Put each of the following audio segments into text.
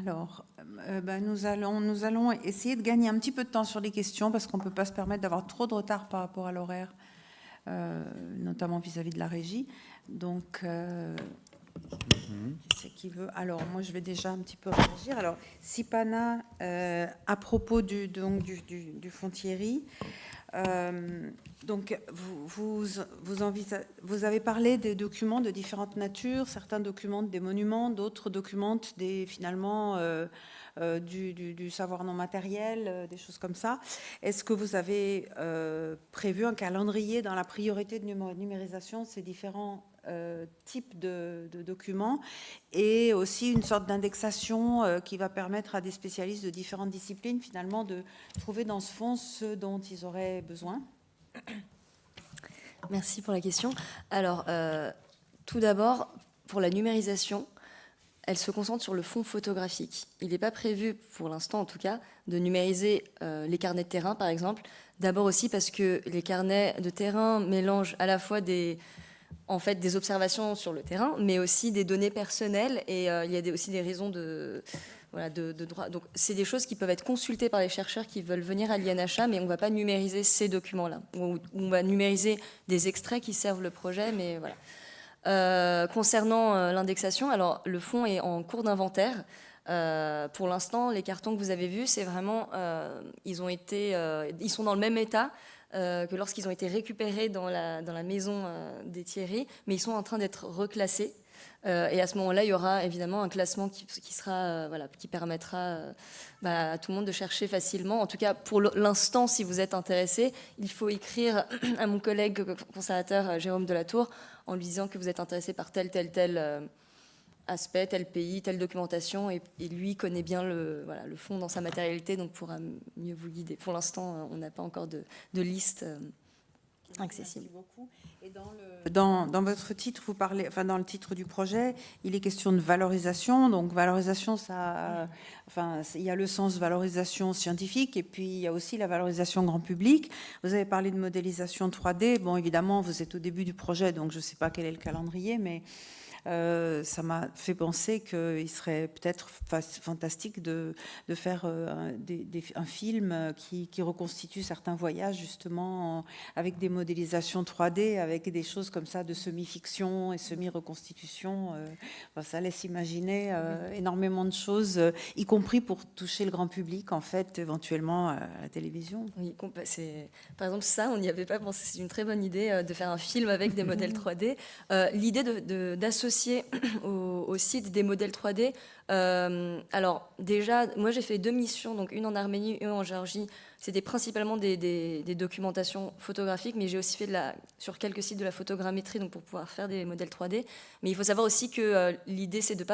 Alors, nous allons essayer de gagner un petit peu de temps sur les questions parce qu'on ne peut pas se permettre d'avoir trop de retard par rapport à l'horaire, notamment vis-à-vis de la régie. Donc, qui c'est qui veut? Alors, moi, je vais déjà un petit peu réagir. Alors, Sipana, à propos du fonds Thierry, donc, vous avez parlé des documents de différentes natures. Certains documentent des monuments, d'autres documentent finalement du savoir non matériel, des choses comme ça. Est-ce que vous avez prévu un calendrier dans la priorité de numérisation de ces différents types de documents et aussi une sorte d'indexation qui va permettre à des spécialistes de différentes disciplines finalement de trouver dans ce fonds ce dont ils auraient besoin? Merci pour la question. Alors, tout d'abord, pour la numérisation, elle se concentre sur le fond photographique. Il n'est pas prévu, pour l'instant en tout cas, de numériser les carnets de terrain, par exemple. D'abord aussi parce que les carnets de terrain mélangent à la fois des observations sur le terrain, mais aussi des données personnelles. Et il y a aussi des raisons de droit. Donc, c'est des choses qui peuvent être consultées par les chercheurs qui veulent venir à l'INHA, mais on ne va pas numériser ces documents-là. On va numériser des extraits qui servent le projet, mais voilà. Concernant l'indexation, alors le fonds est en cours d'inventaire. Pour l'instant, les cartons que vous avez vus, c'est vraiment, ils sont dans le même état que lorsqu'ils ont été récupérés dans la maison des Thierry, mais ils sont en train d'être reclassés. Et à ce moment-là, il y aura évidemment un classement qui permettra à tout le monde de chercher facilement. En tout cas, pour l'instant, si vous êtes intéressé, il faut écrire à mon collègue conservateur Jérôme Delatour en lui disant que vous êtes intéressé par tel aspect, tel pays, telle documentation, et lui connaît bien le fond dans sa matérialité, donc pourra mieux vous guider. Pour l'instant, on n'a pas encore de liste accessible. Merci beaucoup. Et dans votre titre, vous parlez, enfin dans le titre du projet, il est question de valorisation. Donc valorisation, il y a le sens valorisation scientifique et puis il y a aussi la valorisation grand public. Vous avez parlé de modélisation 3D. Bon, évidemment, vous êtes au début du projet, donc je ne sais pas quel est le calendrier, mais ça m'a fait penser qu'il serait peut-être fantastique de faire un film qui reconstitue certains voyages justement avec des modélisations 3D, avec des choses comme ça de semi-fiction et semi-reconstitution. Ça laisse imaginer énormément de choses, y compris pour toucher le grand public, en fait, éventuellement à la télévision. Oui, par exemple, ça, on n'y avait pas pensé. C'est une très bonne idée de faire un film avec des modèles 3D. L'idée d'associer au site des modèles 3D. Alors, déjà, moi, j'ai fait 2 missions, donc une en Arménie et une en Géorgie. C'était principalement des documentations photographiques, mais j'ai aussi fait sur quelques sites de la photogrammétrie, donc pour pouvoir faire des modèles 3D. Mais il faut savoir aussi que l'idée, c'est de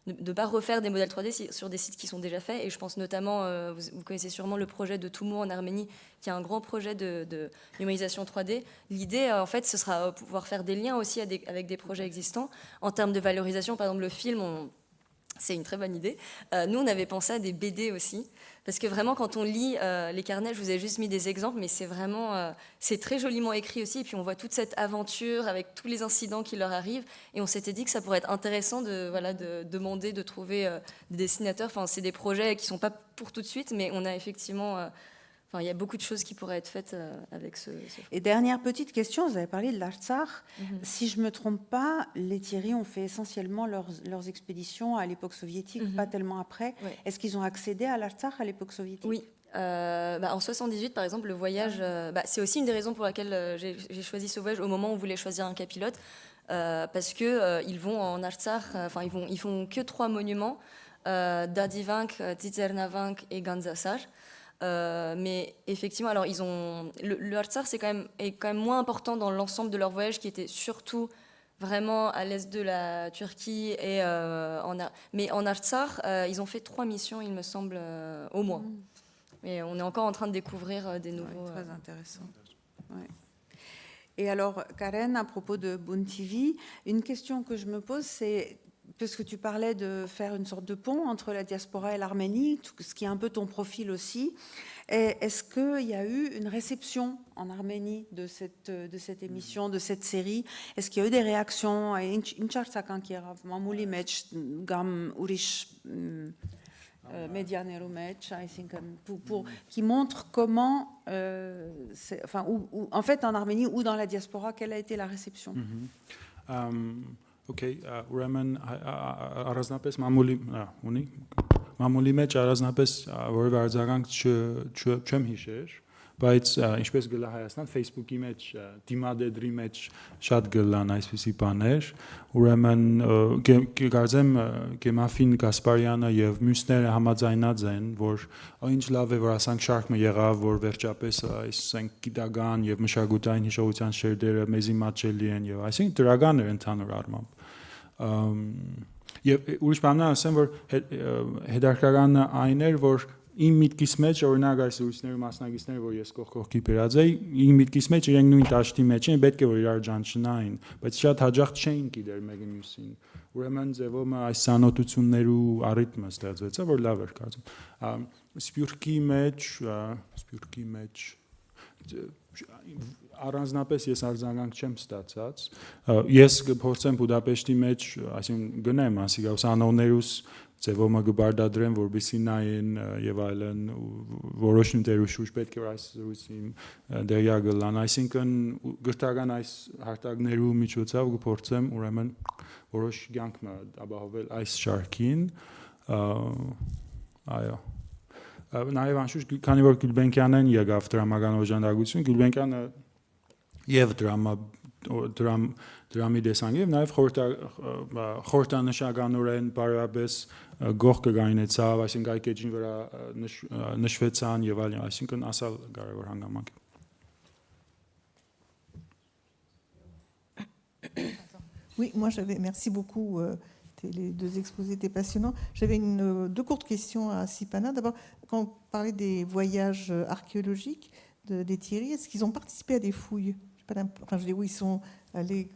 ne pas refaire des modèles 3D sur des sites qui sont déjà faits. Et je pense notamment, vous connaissez sûrement le projet de Toumo en Arménie, qui est un grand projet de numérisation 3D. L'idée, en fait, ce sera pouvoir faire des liens aussi avec des projets existants. En termes de valorisation, par exemple, le film, c'est une très bonne idée. Nous, on avait pensé à des BD aussi. Parce que vraiment, quand on lit les carnets, je vous ai juste mis des exemples, mais c'est vraiment, c'est très joliment écrit aussi. Et puis on voit toute cette aventure avec tous les incidents qui leur arrivent. Et on s'était dit que ça pourrait être intéressant de demander de trouver des dessinateurs. Enfin, c'est des projets qui ne sont pas pour tout de suite, mais on a effectivement... il y a beaucoup de choses qui pourraient être faites avec ce... Et dernière petite question, vous avez parlé de l'Artsakh. Si je ne me trompe pas, les Thierry ont fait essentiellement leurs expéditions à l'époque soviétique, pas tellement après. Ouais. Est-ce qu'ils ont accédé à l'Artsakh à l'époque soviétique? Oui. En 78, par exemple, le voyage... c'est aussi une des raisons pour laquelle j'ai choisi ce voyage au moment où on voulait choisir un capilote, parce qu'ils vont en Artsakh, ils font que 3 monuments, Dadivank, Tsitsernavank et Gandzasar. Mais effectivement, alors le Artsakh est quand même moins important dans l'ensemble de leur voyage, qui était surtout vraiment à l'est de la Turquie et mais en Artsakh, ils ont fait 3 missions, il me semble, au moins. Mais on est encore en train de découvrir des nouveaux. Ouais, très intéressant. Ouais. Et alors, Karen, à propos de Boon TV, une question que je me pose, c'est puisque tu parlais de faire une sorte de pont entre la diaspora et l'Arménie, ce qui est un peu ton profil aussi, est-ce qu'il y a eu une réception en Arménie de cette émission, de cette série? Est-ce qu'il y a eu des réactions? Qui montrent comment, en fait, en Arménie ou dans la diaspora, quelle a été la réception? Okay, ուրեմն առանձնապես մամուլի մեջ առանձնապես որևէ արձագանք չեմ հիշեր, բայց ինչպես գլա Հայաստան Facebook-ի մեջ դիմադեդրի մեջ շատ գլան այսպիսի բաներ, ուրեմն կարծեմ Կեմաֆին Գասպարյանը եւ մյուսները համաձայնած են, որ ինչ լավ է որ ասանք շարքը եղավ, որ վերջապես այսենք գիտական եւ մշակութային հիշողության շերտերը մեզի մատչելի են եւ այսինքն դրական էր ընդհանուր առմամբ եւ ուրիշ բանն ասեմ որ հետաքրքրանը այն էր որ իմ միտքիս մեջ օրինակ այս ուսուցիչների մասնագետները որ ես կողքի բերած էի իմ միտքիս մեջ իրենք նույն դաշտի մեջ են պետք է որ իրար ճանչնային բայց շատ հաջող չէին գիտեր մեկը մյուսին ուրեմն ձևով այս ցանոթություններու առիթմը ստեղծվեցա որ լավ էր կարծում Սփյուռքի մեջ առանձնապես ես արձագանք չեմ ստացած ես կփորձեմ Բուդապեշտի մեջ այսինքն գնեմ ասիկա ուսանողներուս ձևով կբարդադրեմ որպեսզի նայեն եւ այլն որոշ ընտերու շուրջ պետք է այս զրույցի դերյակ լան այսինքն գրթական այս հարտակներու միջոցով կփորձեմ ուրեմն որոշ կյանքը ապահովել այս շարքին այո Նաև անշուշտ քանի որ Գյուլբենկյանն եկավ դրամական օժանդակություն Գյուլբենկյանը եւ դրամի դեսանգ եւ նաեւ խորհրդանշականորեն բարոյապես գող կգայնեցավ այսինքն այդ էջին վրա նշվեցան եւ այլն այսինքն ասալ կարեւոր հանգամանք Oui, moi j'avais merci beaucoup les deux exposés étaient passionnants. J'avais deux courtes questions à Sipana. D'abord, quand on parlait des voyages archéologiques des Thierry, est-ce qu'ils ont participé à des fouilles? Enfin, je veux dire, où ils sont allés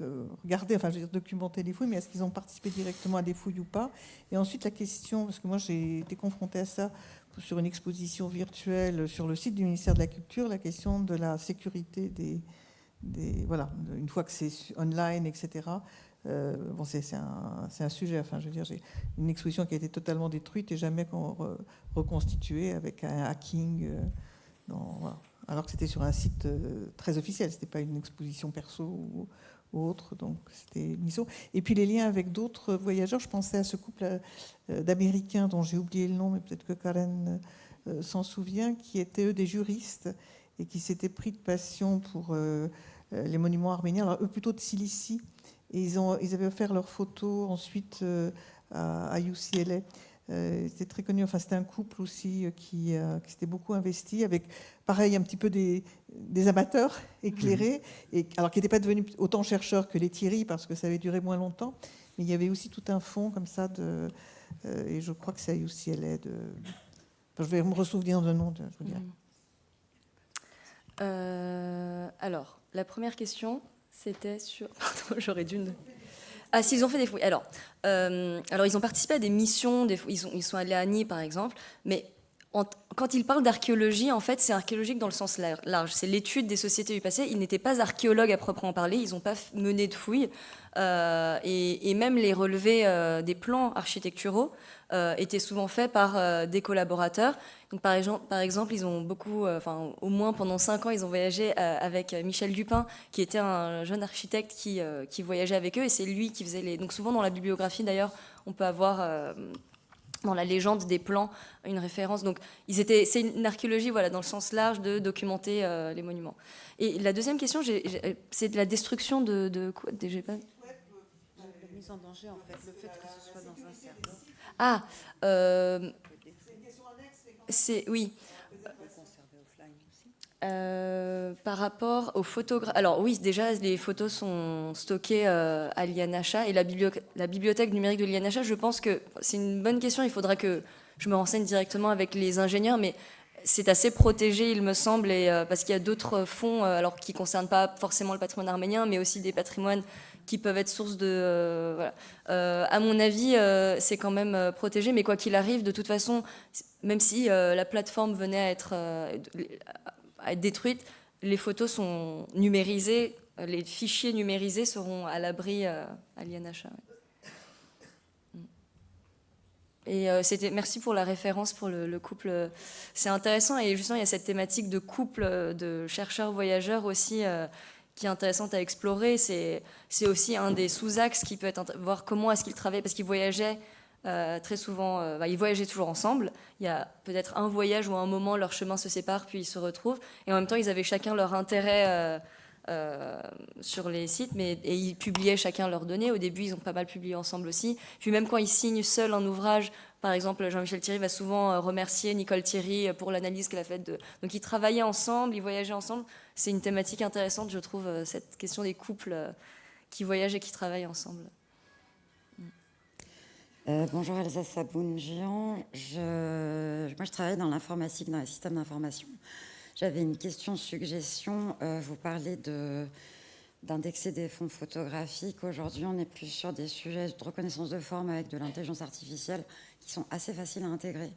regarder, enfin, je veux dire, documenter les fouilles, mais est-ce qu'ils ont participé directement à des fouilles ou pas? Et ensuite, la question, parce que moi, j'ai été confrontée à ça sur une exposition virtuelle sur le site du ministère de la Culture, la question de la sécurité voilà, une fois que c'est online, etc. Bon, c'est un sujet, enfin, je veux dire, j'ai une exposition qui a été totalement détruite et jamais reconstituée avec un hacking. Voilà. Alors que c'était sur un site très officiel, c'était pas une exposition perso ou autre, donc c'était une mission. Et puis les liens avec d'autres voyageurs, je pensais à ce couple d'Américains dont j'ai oublié le nom, mais peut-être que Karen s'en souvient, qui étaient eux des juristes et qui s'étaient pris de passion pour les monuments arméniens, alors eux plutôt de Cilicie, et ils avaient offert leurs photos ensuite à UCLA. C'était très connu, enfin c'était un couple aussi qui s'était beaucoup investi avec, pareil, un petit peu des amateurs éclairés, et, alors qui n'étaient pas devenus autant chercheurs que les Thierry, parce que ça avait duré moins longtemps, mais il y avait aussi tout un fond comme ça, et je crois que c'est à UCLA, enfin, je vais me ressouvenir de nom, je vous dirai. Alors, la première question, c'était sur... Pardon, j'aurais dû... Ah, s'ils ont fait des fouilles. Alors, ils ont participé à des missions, ils sont allés à Nîmes, par exemple, mais quand ils parlent d'archéologie, en fait, c'est archéologique dans le sens large. C'est l'étude des sociétés du passé. Ils n'étaient pas archéologues à proprement parler, ils n'ont pas mené de fouilles. Et même les relevés des plans architecturaux étaient souvent faits par des collaborateurs. Donc, par exemple, ils ont beaucoup, au moins pendant 5 ans, ils ont voyagé avec Michel Dupin, qui était un jeune architecte qui voyageait avec eux, et c'est lui qui faisait les... Donc souvent dans la bibliographie, d'ailleurs, on peut avoir... dans la légende des plans, une référence. Donc, c'est une archéologie, voilà, dans le sens large de documenter les monuments. Et la deuxième question, c'est de la destruction de quoi? J'ai pas... La mise en danger, en fait, le fait que ce soit dans un cercle. Ah, c'est oui. Par rapport aux photographes, alors oui, déjà les photos sont stockées à l'INHA et la bibliothèque numérique de l'INHA, je pense que c'est une bonne question, il faudra que je me renseigne directement avec les ingénieurs, mais c'est assez protégé, il me semble, et, parce qu'il y a d'autres fonds alors, qui ne concernent pas forcément le patrimoine arménien, mais aussi des patrimoines qui peuvent être source de... voilà. À mon avis, c'est quand même protégé, mais quoi qu'il arrive, de toute façon, même si la plateforme venait à être détruite, les photos sont numérisées, les fichiers numérisés seront à l'abri à l'INHA. Et merci pour la référence pour le couple. C'est intéressant, et justement, il y a cette thématique de couple de chercheurs-voyageurs aussi qui est intéressante à explorer. C'est aussi un des sous-axes qui peut être voir comment est-ce qu'ils travaillaient, parce qu'ils voyageaient très souvent, ils voyageaient toujours ensemble. Il y a peut-être un voyage où à un moment leurs chemins se séparent, puis ils se retrouvent, et en même temps ils avaient chacun leur intérêt sur les sites, et ils publiaient chacun leurs données. Au début, ils ont pas mal publié ensemble aussi. Puis même quand ils signent seuls un ouvrage, par exemple, Jean-Michel Thierry va souvent remercier Nicole Thierry pour l'analyse qu'elle a faite. Donc ils travaillaient ensemble, ils voyageaient ensemble. C'est une thématique intéressante, je trouve, cette question des couples qui voyagent et qui travaillent ensemble. Bonjour, Elsa Saboun-Géant. Moi, je travaille dans l'informatique, dans les systèmes d'information. J'avais une question-suggestion. Vous parlez d'indexer des fonds photographiques. Aujourd'hui, on est plus sur des sujets de reconnaissance de forme avec de l'intelligence artificielle qui sont assez faciles à intégrer.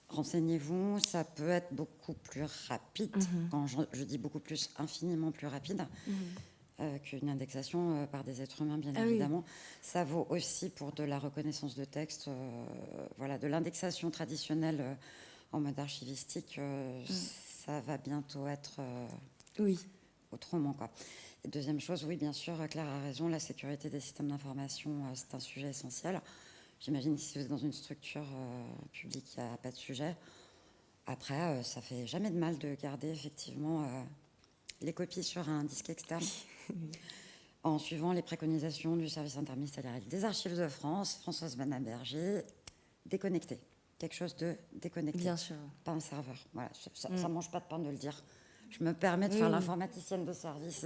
Renseignez-vous, ça peut être beaucoup plus rapide. Quand je dis beaucoup plus, infiniment plus rapide. Qu'une indexation par des êtres humains, bien évidemment. Oui. Ça vaut aussi pour de la reconnaissance de texte, voilà, de l'indexation traditionnelle en mode archivistique. Ça va bientôt être autrement, quoi. Et deuxième chose, oui, bien sûr, Claire a raison, la sécurité des systèmes d'information, c'est un sujet essentiel. J'imagine que si vous êtes dans une structure publique, il n'y a pas de sujet. Après, ça fait jamais de mal de garder effectivement les copies sur un disque externe, en suivant les préconisations du service interministériel des Archives de France, Françoise Banaberger, déconnecté. Quelque chose de déconnecté. Bien sûr. Pas un serveur. Voilà, ça ne mange pas de pain de le dire. Je me permets de faire l'informaticienne de service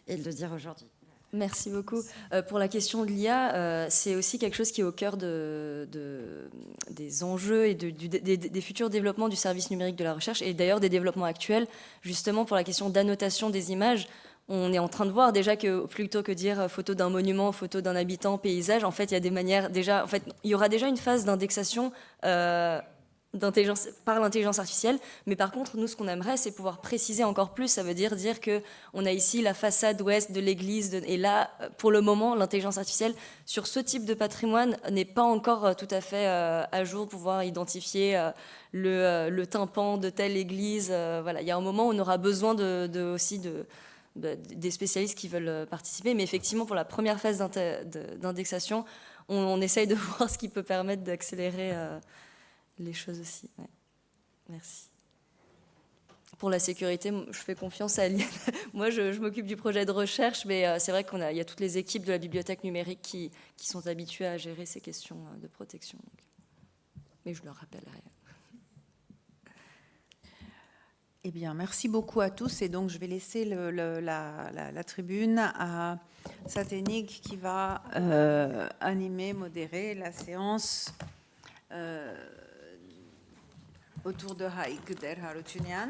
et de le dire aujourd'hui. Merci beaucoup. Pour la question de l'IA, c'est aussi quelque chose qui est au cœur des enjeux et des futurs développements du service numérique de la recherche, et d'ailleurs des développements actuels, justement pour la question d'annotation des images. On est en train de voir déjà que plutôt que dire photo d'un monument, photo d'un habitant, paysage, en fait, il y a des manières déjà. En fait, il y aura déjà une phase d'indexation par l'intelligence artificielle, mais par contre, nous, ce qu'on aimerait, c'est pouvoir préciser encore plus. Ça veut dire que on a ici la façade ouest de l'église, et là, pour le moment, l'intelligence artificielle sur ce type de patrimoine n'est pas encore tout à fait à jour pour pouvoir identifier le tympan de telle église. Voilà, il y a un moment où on aura besoin aussi des spécialistes qui veulent participer, mais effectivement, pour la première phase d'indexation, on essaye de voir ce qui peut permettre d'accélérer les choses aussi. Ouais. Merci. Pour la sécurité, je fais confiance à Aliane. Moi, je m'occupe du projet de recherche, mais c'est vrai qu'il y a toutes les équipes de la bibliothèque numérique qui sont habituées à gérer ces questions de protection. Donc. Mais je leur rappellerai. Eh bien, merci beaucoup à tous. Et donc, je vais laisser la tribune à Saténig qui va animer, modérer la séance autour de Haïk der Harutunian.